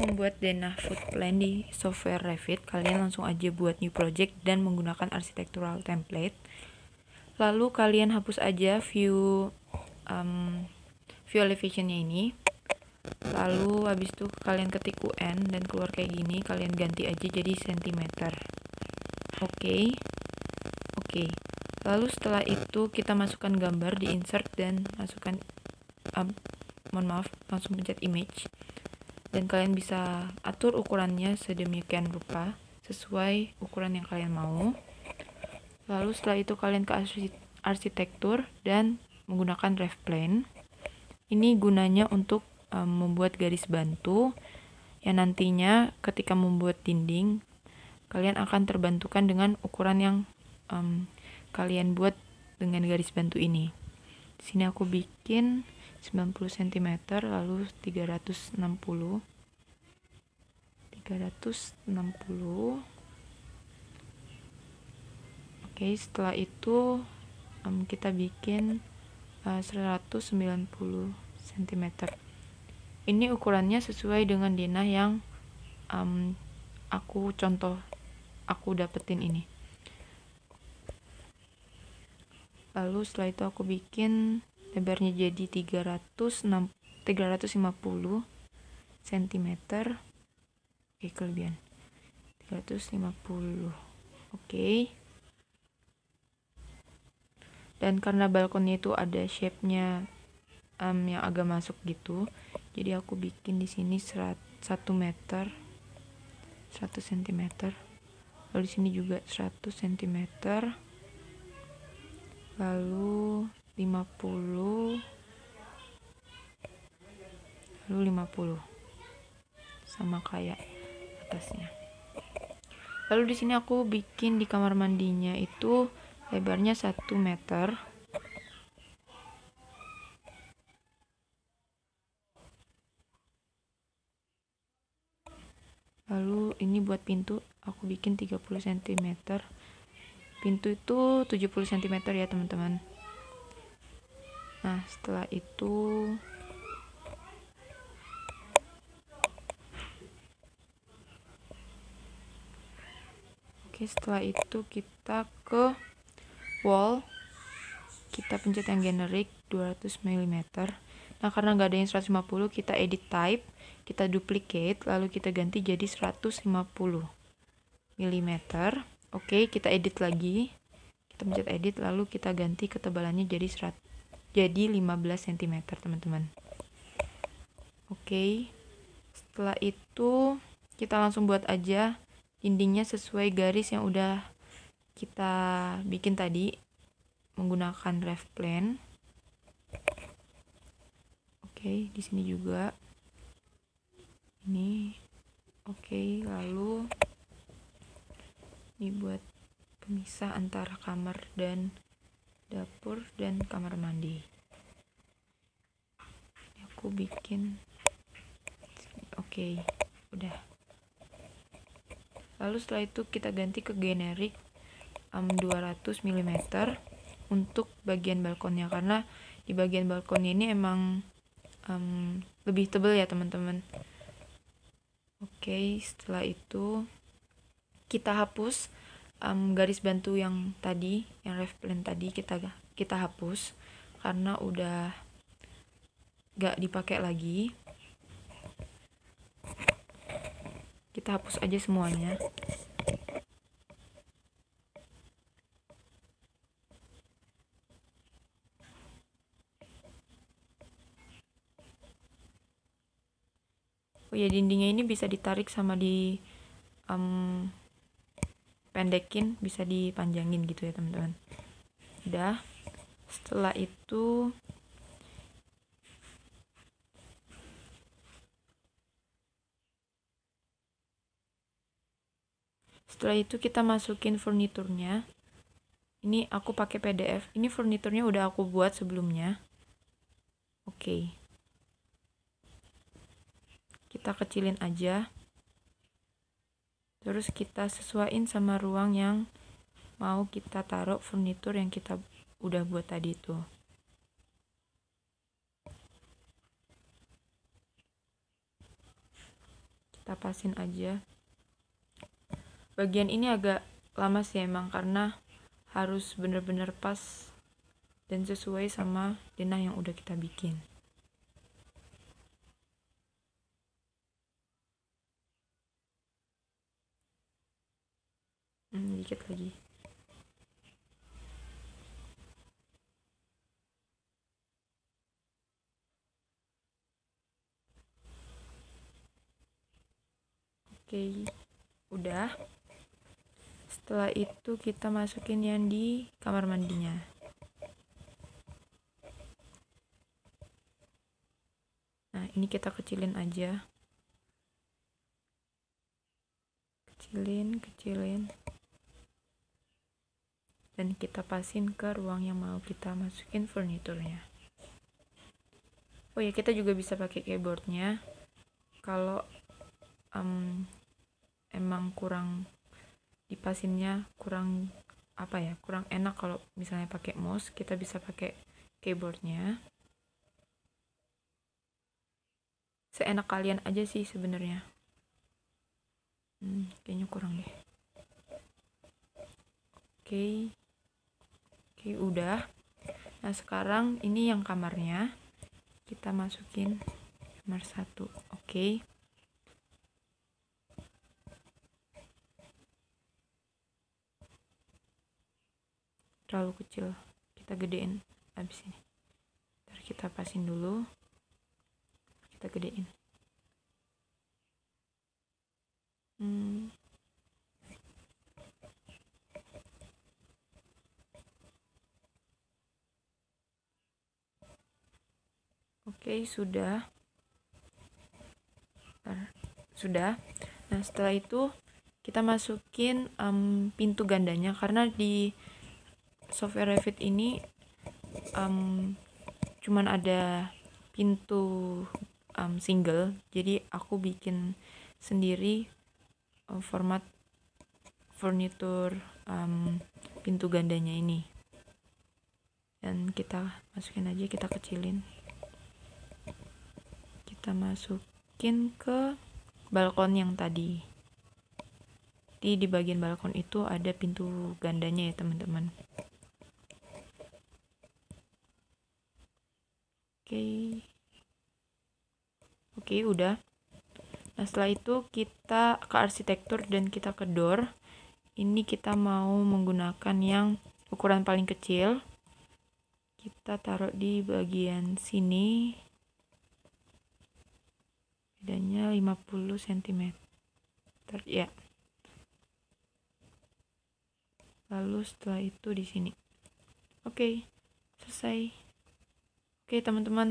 Membuat denah food plan di software Revit, kalian langsung aja buat new project dan menggunakan architectural template. Lalu kalian hapus aja view elevationnya ini. Lalu habis itu kalian ketik UN dan keluar kayak gini, kalian ganti aja jadi centimeter. Oke. Lalu setelah itu kita masukkan gambar di insert dan masukkan langsung pencet image. Dan kalian bisa atur ukurannya sedemikian rupa sesuai ukuran yang kalian mau. Lalu setelah itu kalian ke arsitektur dan menggunakan ref plane. Ini gunanya untuk membuat garis bantu yang nantinya ketika membuat dinding kalian akan terbantukan dengan ukuran yang kalian buat dengan garis bantu ini. Di sini aku bikin 90 cm lalu 360. Oke, setelah itu kita bikin 190 cm. Ini ukurannya sesuai dengan denah yang aku dapetin ini. Lalu setelah itu aku bikin lebarnya jadi 350 cm. Oke, kelebihan 350. Oke. Dan karena balkonnya itu ada shape-nya yang agak masuk gitu, jadi aku bikin di sini 1 meter 100 cm. Lalu di sini juga 100 cm. Lalu 50. Lalu 50. Sama kayak atasnya. Lalu di sini aku bikin di kamar mandinya itu lebarnya 1 meter. Lalu ini buat pintu aku bikin 30 cm. Pintu itu 70 cm ya teman-teman. Nah, setelah itu kita ke wall, kita pencet yang generic 200 mm. Nah, karena nggak ada yang 150, kita edit type, kita duplicate, lalu kita ganti jadi 150 mm. Oke, kita edit lagi, kita pencet edit, lalu kita ganti ketebalannya jadi 15 cm teman-teman. Oke, setelah itu kita langsung buat aja dindingnya sesuai garis yang udah kita bikin tadi menggunakan ref plane. Oke, di sini juga ini. Oke, lalu ini buat pemisah antara kamar dan dapur dan kamar mandi. Ini aku bikin. Oke, udah. Lalu setelah itu kita ganti ke generic 200 mm untuk bagian balkonnya, karena di bagian balkonnya ini emang lebih tebal ya teman-teman. Oke, setelah itu kita hapus garis bantu yang tadi, yang ref plane tadi kita hapus karena udah gak dipakai lagi. Kita hapus aja semuanya. Oh ya, dindingnya ini bisa ditarik sama di pendekin, bisa dipanjangin gitu ya teman-teman. Udah. Setelah Setelah itu kita masukin furniturnya. Ini aku pakai PDF. Ini furniturnya udah aku buat sebelumnya. Oke. Kita kecilin aja. Terus kita sesuaiin sama ruang yang mau kita taruh furnitur yang kita udah buat tadi itu. Kita pasin aja. Bagian ini agak lama sih emang karena harus bener-bener pas dan sesuai sama denah yang udah kita bikin. Dikit lagi. Oke, udah. Setelah itu kita masukin yang di kamar mandinya. Nah, ini kita kecilin aja. Kecilin. Dan kita pasin ke ruang yang mau kita masukin furniturnya. Oh ya, kita juga bisa pakai keyboardnya. Kalau emang kurang dipasinnya kurang enak kalau misalnya pakai mouse, kita bisa pakai keyboardnya. Seenak kalian aja sih sebenarnya. Kayaknya kurang deh. Oke, udah. Nah, sekarang ini yang kamarnya. Kita masukin kamar 1. Oke. Terlalu kecil. Kita gedein abis ini. Ntar kita pasin dulu. Kita gedein. Oke, sudah. Sudah. Nah, setelah itu kita masukin pintu gandanya karena di software Revit ini cuman ada pintu single, jadi aku bikin sendiri format furnitur pintu gandanya ini. Dan kita masukin aja, kita kecilin. Kita masukin ke balkon yang tadi. Di bagian balkon itu ada pintu gandanya ya teman-teman. Oke, udah. Nah, setelah itu kita ke arsitektur dan kita ke door. Ini kita mau menggunakan yang ukuran paling kecil. Kita taruh di bagian sini. Bedanya 50 cm. Ya. Lalu setelah itu di sini. Oke, selesai. Oke, teman-teman.